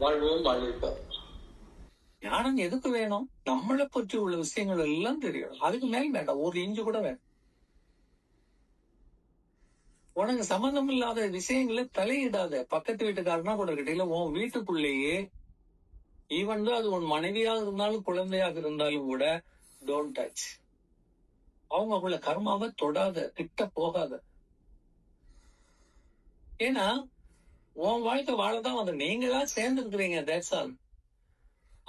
வாழ்வோம் வாழ்விப்போம். ஞானம் எதுக்கு வேணும்? நம்மளை பற்றி உள்ள விஷயங்கள் எல்லாம் தெரியணும். அதுக்கு மேல் வேண்டாம், ஒரு இன்ச்சு கூட வேண்டாம். உனக்கு சம்பந்தம் இல்லாத விஷயங்களை தலையிடாத. பக்கத்து வீட்டுக்காரனா கூட இருக்கட்டும், இல்ல உன் வீட்டுக்குள்ளேயே ஈவன் தான் அது உன் மனைவியாக இருந்தாலும் குழந்தையாக இருந்தாலும் கூட டோன்ட் டச். அவங்களுக்குள்ள கர்மாவை தொடாத, கிட்ட போகாத. ஏன்னா உன் வாழ்க்கை வாழதான் வந்து நீங்க தான் சேர்ந்து இருக்கிறீங்க. That's all.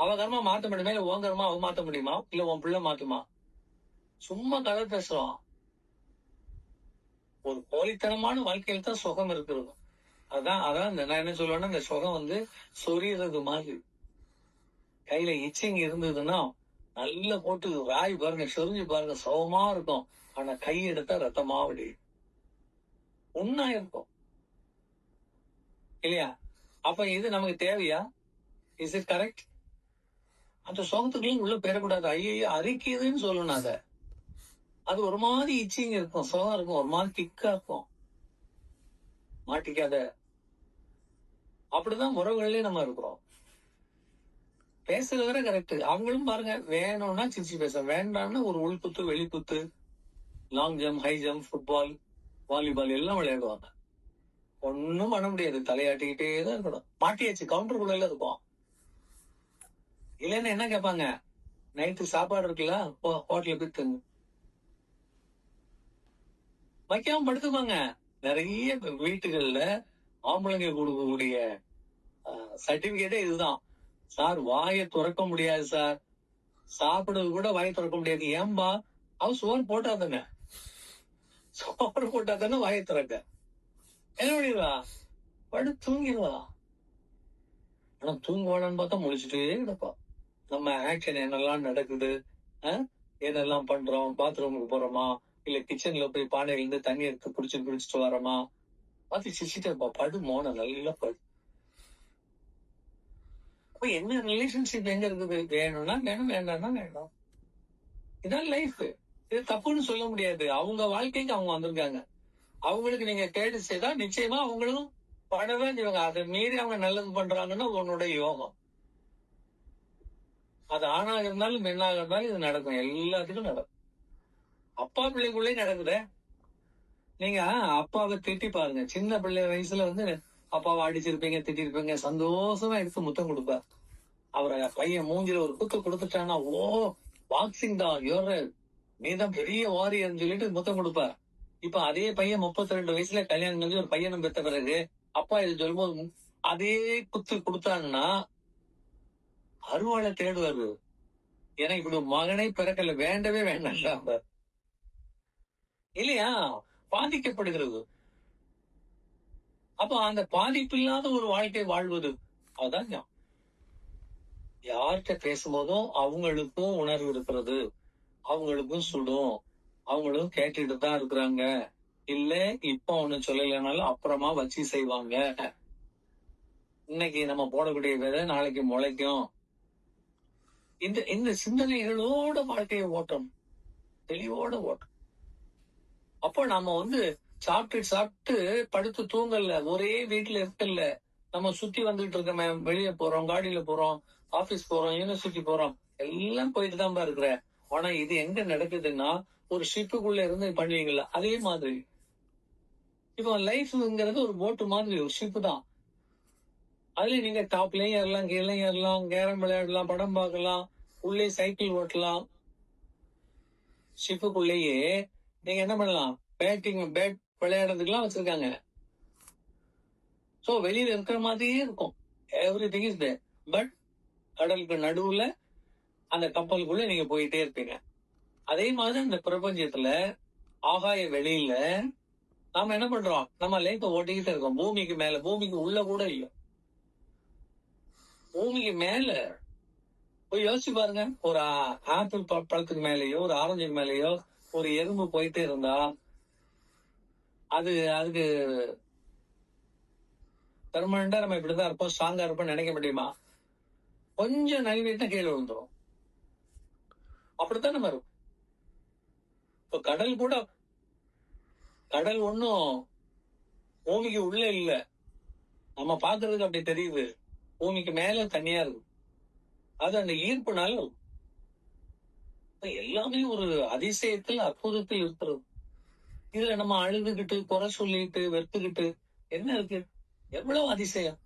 அவ கர்மா மாத்த முடியுமா? இல்ல உன் கர்மா அவ மாத்த முடியுமா? இல்ல உன் பிள்ளை மாத்துமா? சும்மா கதை பேசுறோம். ஒரு போலித்தனமான வாழ்க்கையில் தான் சுகம் இருக்கிறது. அதான் நான் என்ன சொல்லுவேன்னா, இந்த சுகம் வந்து சொரியறது மாதிரி. கையில இச்சிங் இருந்ததுன்னா நல்லா போட்டு ராய் பாருங்க, சொரிஞ்சு பாருங்க, சுகமா இருக்கும். ஆனா கை எடுத்தா ரத்தமா வடியும். உண்ணா இருக்கும் இல்லையா? அப்ப இது நமக்கு தேவையா? Is it correct? அந்த சுகத்துக்குள்ள உள்ள பெறக்கூடாது. ஐயோ அரிக்குதுன்னு சொல்லணும். அது ஒரு மாதிரி இச்சிங் இருக்கும், சுகம் இருக்கும், ஒரு மாதிரி திக்கா இருக்கும். மாட்டிக்காத. அப்படிதான் உறவுகள்லயே நம்ம இருக்கிறோம். பேசுறது வரை கரெக்ட். அவங்களும் பாருங்க, வேணும்னா சிரிச்சு பேச, வேண்டாம்னா ஒரு உள்குத்து வெளிக்குத்து, long jump, high jump, football, volleyball எல்லாம் விளையாடுவாங்க. ஒன்னும் பண்ண முடியாது, தலையாட்டிக்கிட்டே தான் இருக்கணும். மாட்டியாச்சு, கவுண்டருக்குள்ள இருக்கும். இல்லைன்னா என்ன கேட்பாங்க? நைட்டு சாப்பாடு இருக்குல்ல, ஹோட்டல்ல போய் தின்னு வைக்காம படுத்துப்பாங்க. நிறைய வீட்டுகள்ல ஆம்பளைங்க கொடுக்கக்கூடிய சர்டிபிகேட்டே இதுதான். சார் வாயை துறக்க முடியாது சார், சாப்பிடுறது கூட வாயை திறக்க முடியாது. ஏன்பா? அவ சோறு போட்டா தானே, சோறு போட்டா தானே வாயை திறக்க. என்ன பண்ணிடுவா? படுத்து தூங்கிடுவா. ஆனா தூங்குவாளான்னு பார்த்தா முழிச்சுட்டே கிடப்பா. நம்ம ஆக்ஷன் என்னெல்லாம் நடக்குது, என்னெல்லாம் பண்றோம், பாத்ரூமுக்கு போறோமா, இல்ல கிச்சன்ல போய் பானையில இருந்து தண்ணி எடுத்து குடிச்சிட்டு வரோமா, பார்த்து சிரிச்சுட்டே இருப்பா. படு மோன, நல்லா படு. அப்ப என்ன ரிலேஷன்ஷிப் எங்க இருக்குது? வேணும்னா வேணும், வேண்டாம்னா வேண்டாம். இதான் லைஃப். இது தப்புன்னு சொல்ல முடியாது. அவங்க வாழ்க்கைக்கு அவங்க வந்திருக்காங்க. அவங்களுக்கு நீங்க கேட்டு செய்தா நிச்சயமா அவங்களும் படதான் செய்வாங்க. அதை மீறி அவங்க நல்லது பண்றாங்கன்னா உன்னோட யோகம். அது ஆணாக இருந்தாலும் பெண்ணாக இருந்தாலும் இது நடக்கும், எல்லாத்துக்கும் நடக்கும். அப்பா பிள்ளைக்குள்ளே நடக்குதே. நீங்க அப்பாவை திட்டி பாருங்க. சின்ன பிள்ளை வயசுல வந்து அப்பாவை அடிச்சிருப்பீங்க, திட்டிருப்பீங்க, சந்தோஷமா எடுத்து முத்தம் கொடுப்பார். அவரை பையன் மூஞ்சில ஒரு குத்து கொடுத்துட்டானா, ஓ பாக்ஸிங் தான், நீதான் பெரிய வாரியர்னு சொல்லிட்டு முத்தம் கொடுப்பார். இப்ப அதே பையன் 32 வயசுல கல்யாணம் பண்ணி ஒரு பையனும் பெற்ற பிறகு அப்பா இது சொல்லும்போது அதே குத்து கொடுத்தாங்கன்னா அருவாளை தேடுவாரு. ஏன்னா இப்படி மகனை பிறக்கல, வேண்டவே வேண்டாம் இல்லையா? பாதிக்கப்படுகிறது. அப்ப அந்த பாதிப்பு இல்லாத ஒரு வாழ்க்கை வாழ்வது, அதுதான் யார்கிட்ட பேசும்போதும் அவங்களுக்கும் உணர்வு இருக்கிறது, அவங்களுக்கும் சுடும், அவங்களும் கேட்டுட்டு தான் இருக்கிறாங்க. இல்ல இப்ப ஒண்ணு சொல்லலைனாலும் அப்புறமா வச்சு செய்வாங்க. இன்னைக்கு நம்ம போடக்கூடிய விதை நாளைக்கு முளைக்கும். இந்த சிந்தனைகளோட வாழ்க்கையை ஓட்டம், தெளிவோட ஓட்டம். அப்போ நம்ம வந்து சாப்பிட்டு படுத்து தூங்கல, ஒரே வீட்டுல இருக்கல, நம்ம சுத்தி வந்துட்டு இருக்கோமே, வெளியே போறோம், காடியில போறோம், ஆபீஸ் போறோம், யூனிவர்சிட்டி போறோம், எல்லாம் போயிட்டு தான் இருக்கிற. ஆனா இது எங்க நடக்குதுன்னா, ஒரு ஷிப்புக்குள்ள இருந்து பண்ணுவீங்கல்ல, அதே மாதிரி இப்போ லைஃப்ங்கிறது ஒரு போட்டு மாதிரி, ஒரு ஷிப் தான். அதுல நீங்க டாப்லயும் ஏறலாம், கீழே ஏறலாம், கேரம் விளையாடலாம், படம் பார்க்கலாம், உள்ளே சைக்கிள் ஓட்டலாம். ஷிப்புக்குள்ளேயே நீங்க என்ன பண்ணலாம்? பேட் விளையாடுறதுக்கெல்லாம் வச்சிருக்காங்க. சோ வெளியில இருக்கிற மாதிரியே இருக்கும், everything is there. But கடலுக்கு நடுவுல அந்த கப்பலுக்குள்ள நீங்க போயிட்டே இருப்பீங்க. அதே மாதிரி இந்த பிரபஞ்சத்துல ஆகாய வெளியில நாம என்ன பண்றோம்? நம்ம லைஃப் ஓட்டிக்கிட்டு இருக்கோம். பூமிக்கு மேல, பூமிக்கு உள்ள கூட இல்ல, பூமிக்கு மேல போய் யோசிச்சு பாருங்க. ஒரு ஆப்பிள் பழத்துக்கு மேலேயோ, ஒரு ஆரஞ்சுக்கு மேலேயோ ஒரு எறும்பு போயிட்டே இருந்தா அதுக்கு பெர்மனண்டா நம்ம இப்படிதான் இருப்போம், ஸ்ட்ராங்கா இருப்போம் நினைக்க முடியுமா? கொஞ்சம் நழுவிட்டா கீழே விழுந்துரும். அப்படித்தான் நம்ம இருக்கும். இப்ப கடல் ஒன்னும் பூமிக்கு உள்ள இல்ல, நம்ம பாக்குறதுக்கு அப்படி தெரியுது. பூமிக்கு மேல தனியா இருக்கும். அது அந்த ஈர்ப்புனால இருக்கும். எல்லாமே ஒரு அதிசயத்தில் அற்புதத்தில் இருக்கிறது. இதுல நம்ம அழுதுகிட்டு, குறை சொல்லிட்டு, வெறுத்துக்கிட்டு என்ன இருக்கு? எவ்வளவு அதிசயம்!